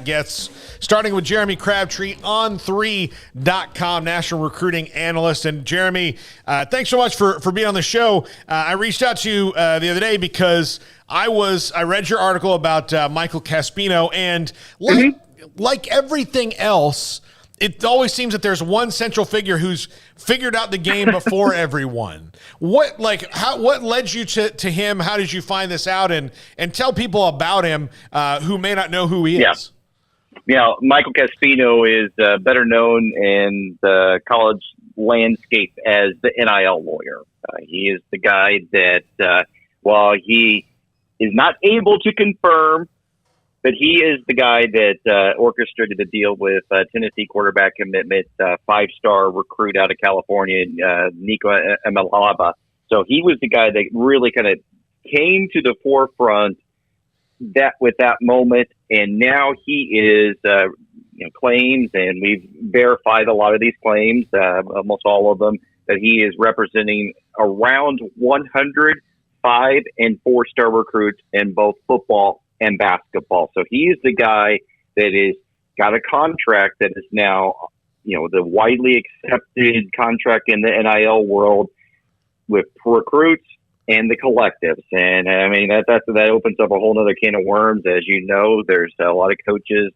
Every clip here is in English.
Gets starting with Jeremy Crabtree on 3.com, national recruiting analyst. And Jeremy, thanks so much for being on the show. I reached out to you the other day because I read your article about Michael Caspino, and like everything else, it always seems that there's one central figure who's figured out the game before everyone. What led you to him? How did you find this out? And tell people about him who may not know who he is. Yeah, Michael Caspino is better known in the college landscape as the NIL lawyer. He is the guy that, while he is not able to confirm, but he is the guy that orchestrated the deal with Tennessee quarterback commitment, five-star recruit out of California, Nico Emalaba. So he was the guy that really kind of came to the forefront with that moment, and now he is claims, and we've verified a lot of these claims, almost all of them, that he is representing around 100 5- and 4-star recruits in both football and basketball. So he is the guy that is got a contract that is now the widely accepted contract in the NIL world with recruits and the collectives. And I mean, that opens up a whole other can of worms. As you know, there's a lot of coaches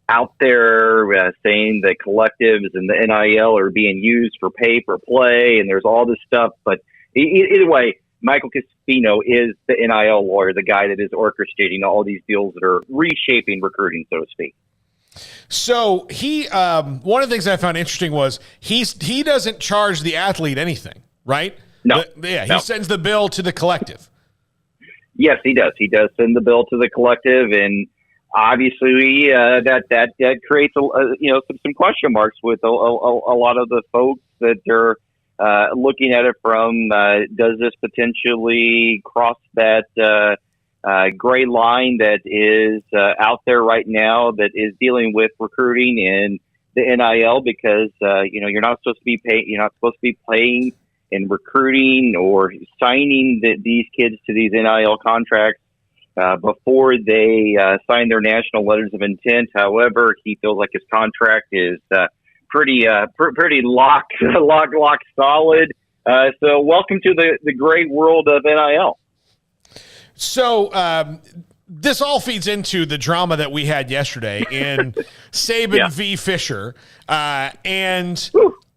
out there saying that collectives and the NIL are being used for pay for play, and there's all this stuff. But either way, Michael Caspino is the NIL lawyer, the guy that is orchestrating all these deals that are reshaping recruiting, so to speak. So he, one of the things I found interesting was he doesn't charge the athlete anything, right? No. He sends the bill to the collective. Yes, he does. He does send the bill to the collective, and obviously that creates some question marks with a lot of the folks that are looking at it from. Does this potentially cross that gray line that is out there right now that is dealing with recruiting and the NIL? Because you're not supposed to be paying and recruiting or signing these kids to these NIL contracts before they sign their national letters of intent. However, he feels like his contract is pretty lock solid. So welcome to the great world of NIL. So this all feeds into the drama that we had yesterday in Saban v. Fisher.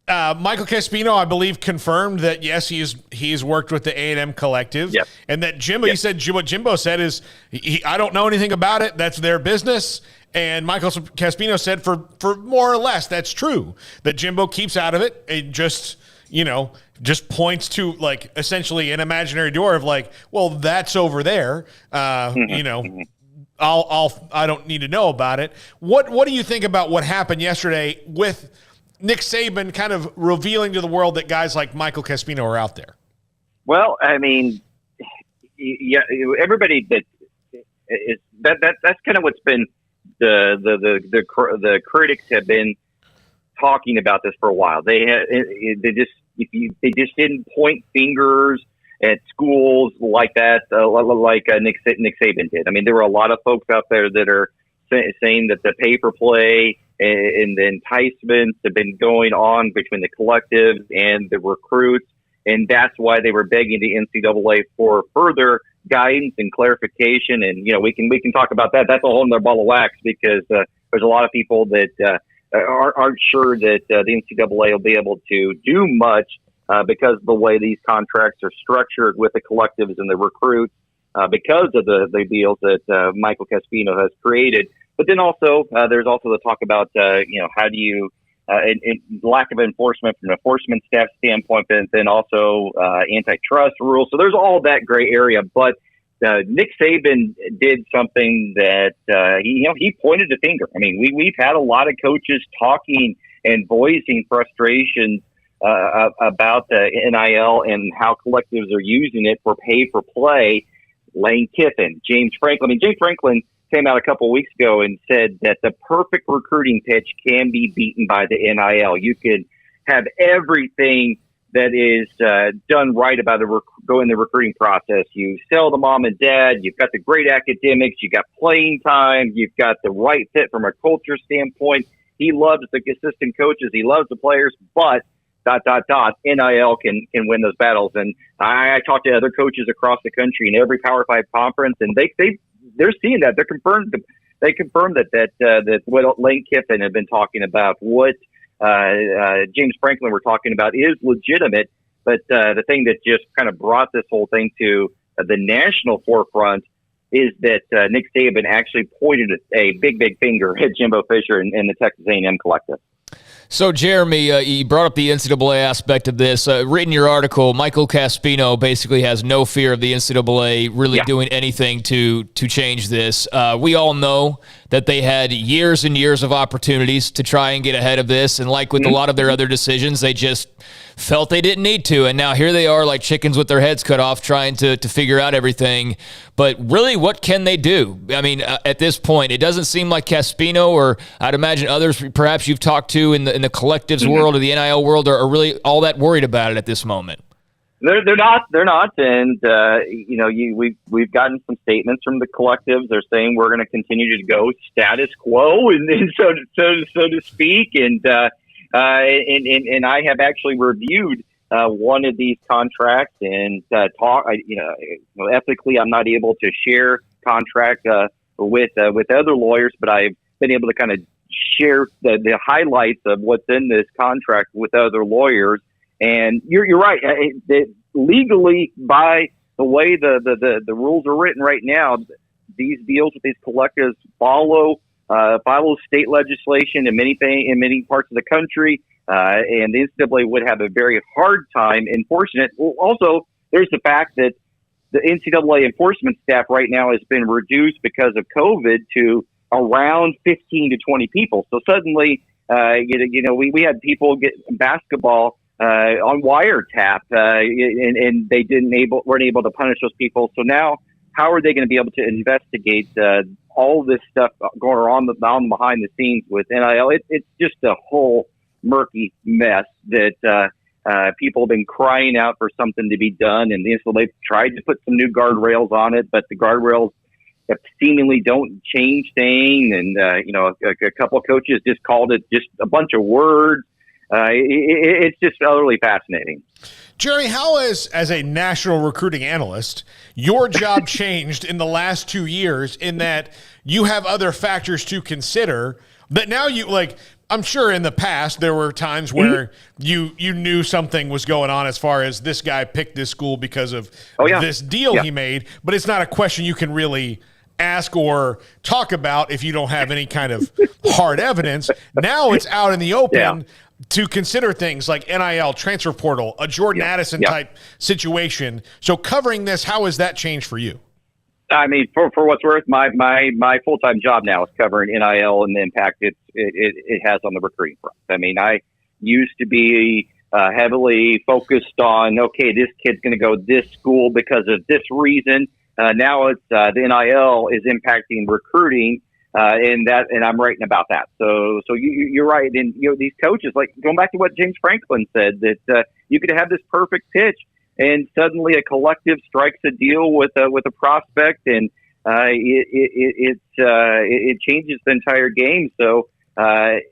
Michael Caspino, I believe, confirmed that, yes, he's worked with the A&M collective. Yep. And that Jimbo, he said, what Jimbo said is, I don't know anything about it. That's their business. And Michael Caspino said, for more or less, that's true, that Jimbo keeps out of it. It just points to, like, essentially an imaginary door of, like, well, that's over there. I don't need to know about it. What do you think about what happened yesterday with Nick Saban kind of revealing to the world that guys like Michael Caspino are out there? Well, I mean, everybody that's kind of what's been the critics have been talking about this for a while. They just didn't point fingers at schools like that, like Nick Saban did. I mean, there were a lot of folks out there that are saying that the pay for play and the enticements have been going on between the collectives and the recruits, and that's why they were begging the NCAA for further guidance and clarification. And we can talk about that. That's a whole other ball of wax, because there's a lot of people that aren't sure that the NCAA will be able to do much because of the way these contracts are structured with the collectives and the recruits, because of the deals that Michael Caspino has created. But then also, there's also the talk about, how do you, and lack of enforcement from an enforcement staff standpoint, and then also antitrust rules. So there's all that gray area. But Nick Saban did something that, he pointed the finger. I mean, we've had a lot of coaches talking and voicing frustrations about the NIL and how collectives are using it for pay for play. Lane Kiffin, James Franklin. I mean, James Franklin came out a couple of weeks ago and said that the perfect recruiting pitch can be beaten by the NIL. You can have everything that is done right about go in the recruiting process. You sell the mom and dad. You've got the great academics. You got playing time. You've got the right fit from a culture standpoint. He loves the assistant coaches. He loves the players, but ... NIL can win those battles. And I talk to other coaches across the country in every Power 5 conference, and they're seeing that. They're confirmed. They confirmed that what Lane Kiffin had been talking about, what James Franklin were talking about, is legitimate. But the thing that just kind of brought this whole thing to the national forefront is that Nick Saban actually pointed a big finger at Jimbo Fisher and the Texas A&M collective. So, Jeremy, you brought up the NCAA aspect of this. Written your article, Michael Caspino basically has no fear of the NCAA really doing anything to change this. We all know that they had years and years of opportunities to try and get ahead of this, and like with a lot of their other decisions, they just felt they didn't need to, and now here they are like chickens with their heads cut off trying to figure out everything. But really, what can they do? I mean, at this point, it doesn't seem like Caspino, or I'd imagine others perhaps you've talked to in the collectives world or the NIL world are really all that worried about it at this moment. They're not, and we've gotten some statements from the collectives. They're saying we're going to continue to go status quo, and so to speak. And I have actually reviewed one of these contracts and ethically, I'm not able to share contract with other lawyers, but I've been able to kind of share the highlights of what's in this contract with other lawyers. And you're right. Legally, by the way the rules are written right now, these deals with these collectives follow state legislation in many parts of the country, and the NCAA would have a very hard time enforcing it. Well, also, there's the fact that the NCAA enforcement staff right now has been reduced because of COVID to around 15 to 20 people. So suddenly, we had people get basketball on wiretap, and they weren't able to punish those people. So now, how are they going to be able to investigate all this stuff going on behind the scenes with NIL? It's just a whole murky mess that people have been crying out for something to be done, and they've tried to put some new guardrails on it, but the guardrails seemingly don't change things. And a couple of coaches just called it just a bunch of words. It's just utterly fascinating. Jeremy, how as a national recruiting analyst, your job changed in the last 2 years in that you have other factors to consider that now I'm sure in the past there were times where you knew something was going on as far as this guy picked this school because of this deal he made, but it's not a question you can really ask or talk about if you don't have any kind of hard evidence. Now it's out in the open to consider things like NIL, transfer portal, a Jordan Addison type situation. So covering this, how has that changed for you? I mean, for what's worth, my full-time job now is covering NIL and the impact it has on the recruiting front. I mean, I used to be heavily focused on, okay, this kid's going to go this school because of this reason. Now it's the NIL is impacting recruiting, and I'm writing about that. So you're right. And these coaches, like going back to what James Franklin said, that you could have this perfect pitch, and suddenly a collective strikes a deal with a prospect, and it changes the entire game. So I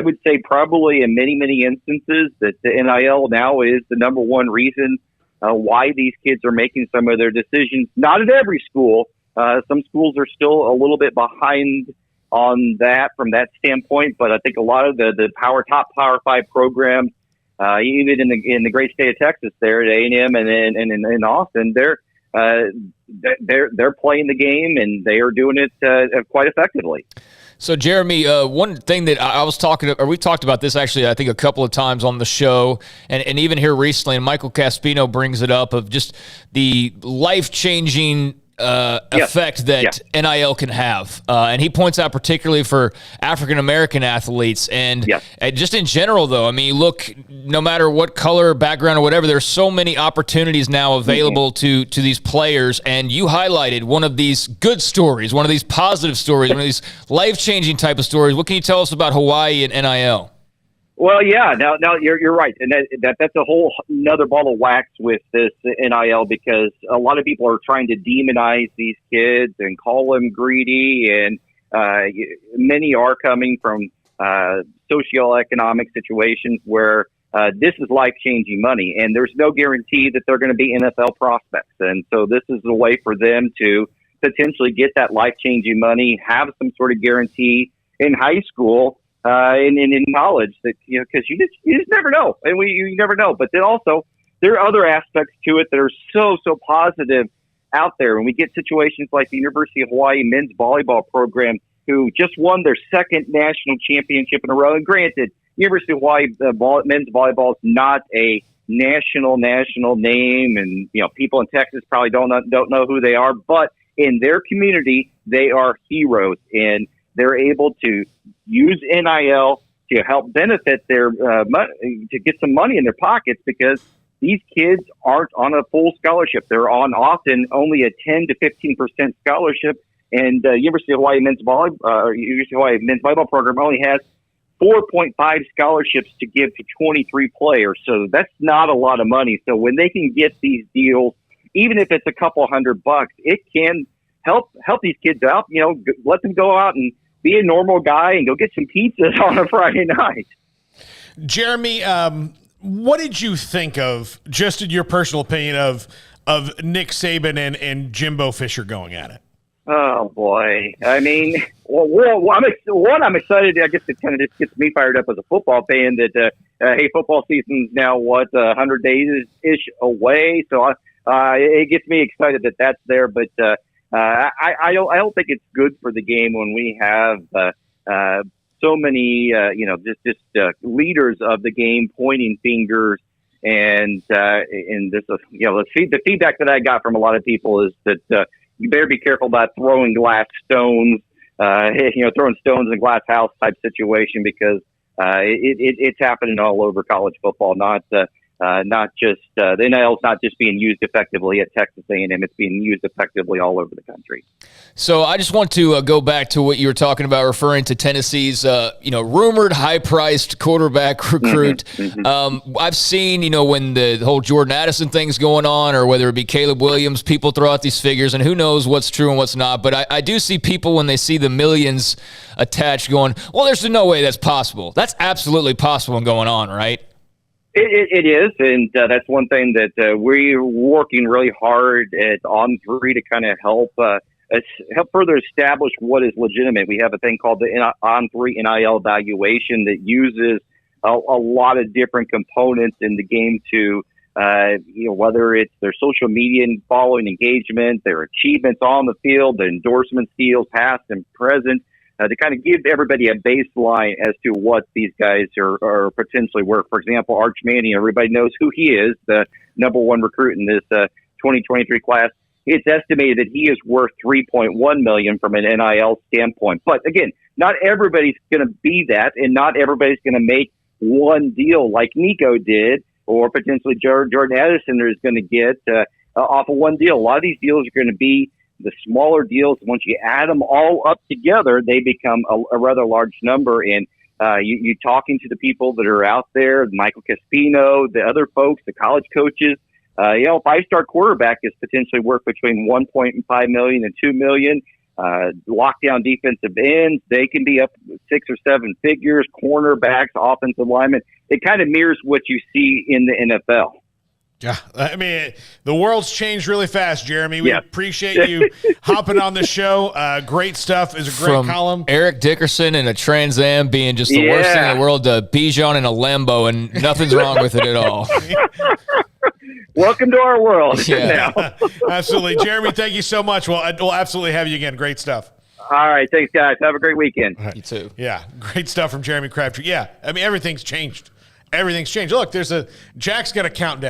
would say probably in many instances that the NIL now is the number one reason why these kids are making some of their decisions. Not at every school. Some schools are still a little bit behind on that from that standpoint, but I think a lot of the top Power 5 programs, even in the great state of Texas, there at A&M and in Austin, they're playing the game and they are doing it quite effectively. So, Jeremy, one thing that we talked about this actually, I think a couple of times on the show, and even here recently, and Michael Caspino brings it up, of just the life-changing effect that NIL can have. And he points out particularly for African-American athletes. And just in general, though, I mean, look, no matter what color, background, or whatever, there's so many opportunities now available to these players. And you highlighted one of these good stories, one of these positive stories, one of these life-changing type of stories. What can you tell us about Hawaii and NIL? Well, yeah. Now you're right, and that's a whole another ball of wax with this NIL, because a lot of people are trying to demonize these kids and call them greedy, and many are coming from socioeconomic situations where this is life-changing money, and there's no guarantee that they're going to be NFL prospects, and so this is a way for them to potentially get that life-changing money, have some sort of guarantee in high school. And in knowledge that, because you just never know, and you never know. But then also there are other aspects to it that are so positive out there. And we get situations like the University of Hawaii men's volleyball program, who just won their second national championship in a row. And granted, University of Hawaii men's volleyball is not a national name, and people in Texas probably don't know who they are, but in their community they are heroes, and they're able to use NIL to help benefit their money, to get some money in their pockets, because these kids aren't on a full scholarship. They're on often only a 10 to 15% scholarship. And University of Hawaii men's volleyball program only has 4.5 scholarships to give to 23 players. So that's not a lot of money. So when they can get these deals, even if it's a couple $100, it can help these kids out. Let them go out and be a normal guy and go get some pizzas on a Friday night. Jeremy, what did you think of, just in your personal opinion, of Nick Saban and Jimbo Fisher going at it? Oh boy! I mean, I'm excited. I guess it kind of just gets me fired up as a football fan. That hey, football season's now 100 days ish away, so it gets me excited that that's there. But I don't think it's good for the game when we have so many leaders of the game pointing fingers, and this the feedback that I got from a lot of people is that you better be careful about throwing glass stones, throwing stones in a glass house type situation, because it's happening all over college football, not just the NIL is not just being used effectively at Texas A&M; it's being used effectively all over the country. So I just want to go back to what you were talking about, referring to Tennessee's rumored high-priced quarterback recruit. I've seen when the whole Jordan Addison thing's going on, or whether it be Caleb Williams, people throw out these figures, and who knows what's true and what's not. But I do see people, when they see the millions attached, going, "Well, there's no way that's possible." That's absolutely possible and going on, right? It is, and that's one thing that we're working really hard at On3 to kind of help further establish what is legitimate. We have a thing called the On3 NIL evaluation that uses a lot of different components in the game to, whether it's their social media and following engagement, their achievements on the field, the endorsement deals, past and present, to kind of give everybody a baseline as to what these guys are potentially worth. For example, Arch Manning, everybody knows who he is, the number one recruit in this 2023 class. It's estimated that he is worth $3.1 million from an NIL standpoint. But again, not everybody's going to be that, and not everybody's going to make one deal like Nico did, or potentially Jordan Addison is going to get off of one deal. A lot of these deals are going to be the smaller deals. Once you add them all up together, they become a rather large number. And you talking to the people that are out there, Michael Caspino, the other folks, the college coaches, a five-star quarterback is potentially worth between $1.5 million and $2 million. Lockdown defensive ends, they can be up 6 or 7 figures. Cornerbacks, offensive linemen. It kind of mirrors what you see in the NFL. Yeah, I mean, the world's changed really fast, Jeremy. We appreciate you hopping on the show. Great stuff. Is a great column. Eric Dickerson in a Trans Am being just the worst thing in the world, to Bijan in a Lambo, and nothing's wrong with it at all. Welcome to our world. Yeah, absolutely. Jeremy, thank you so much. We'll absolutely have you again. Great stuff. All right. Thanks, guys. Have a great weekend. Right. You too. Yeah, great stuff from Jeremy Crabtree. Yeah, I mean, everything's changed. Everything's changed. Look, Jack's got a countdown.